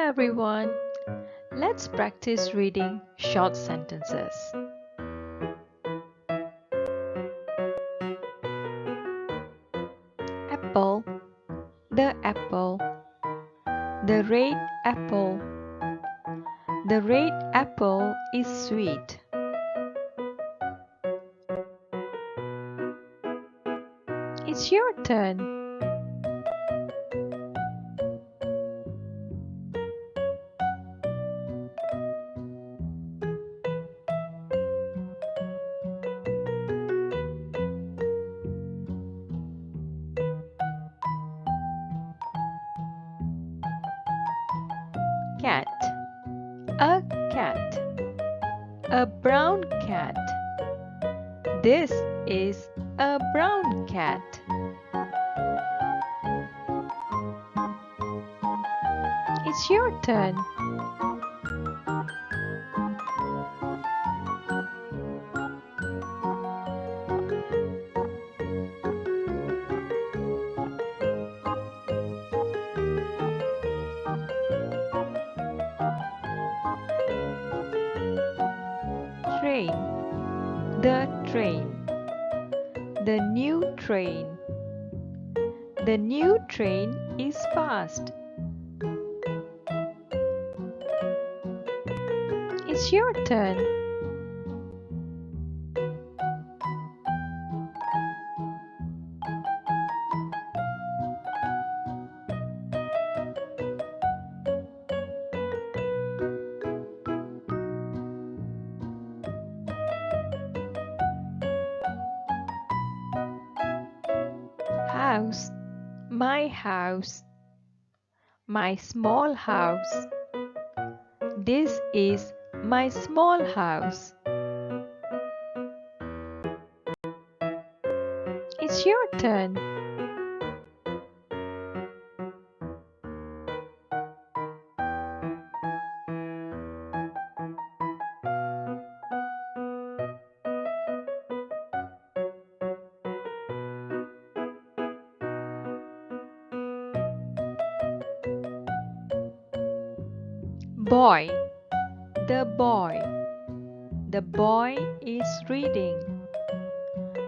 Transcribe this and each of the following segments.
everyone. Let's practice reading short sentences. Apple, the apple, the red apple. The red apple is sweet. It's your turn. Cat, a cat, a brown cat. This is a brown cat. It's your turn. Train, the train, the new train. The new train is fast. It's your turn. House, my house, my small house. This is my small house. It's your turn. Boy, the boy. The boy is reading.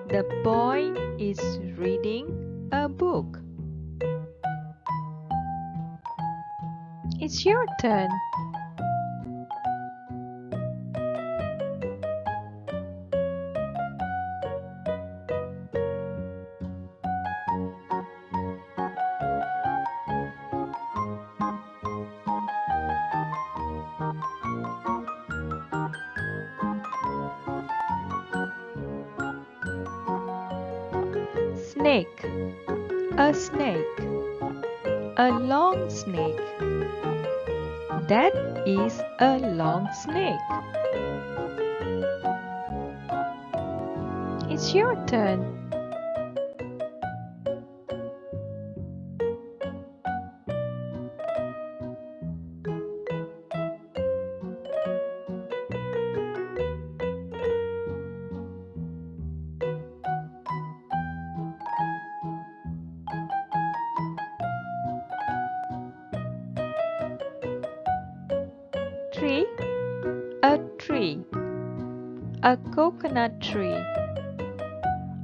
The boy is reading a book. It's your turn. Snake, a snake, a long snake. That is a long snake. It's your turn. Tree, a tree, a coconut tree.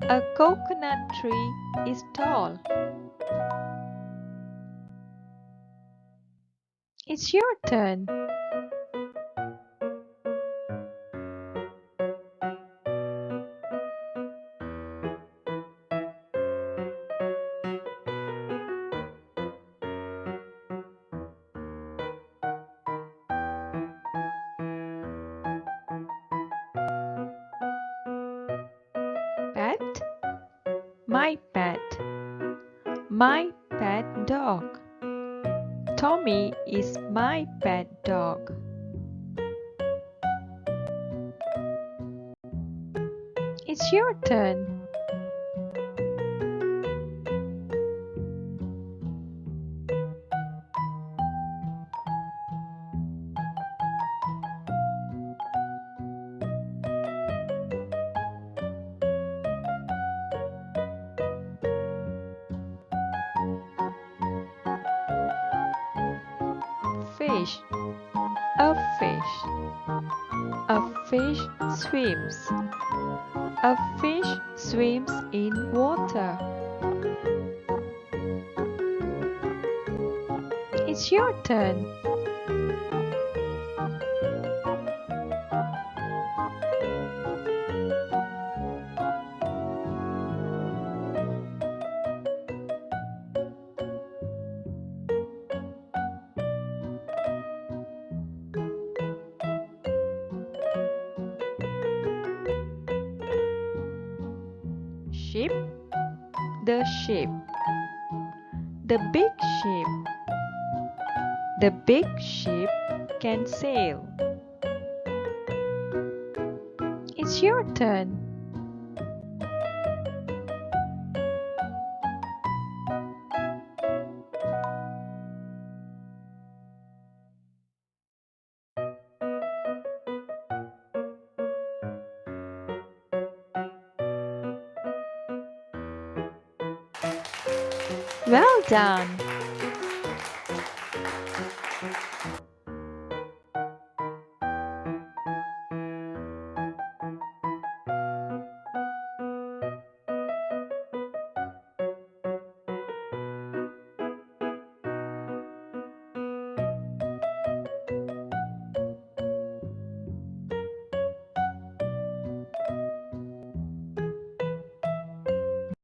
A coconut tree is tall. It's your turn. Pet, my pet, my pet dog. Tommy is my pet dog. It's your turn. Fish, fish. A fish. A fish swims. A fish swims in water. It's your turn. Ship. The ship. The big ship. The big ship can sail. It's your turn. Well done!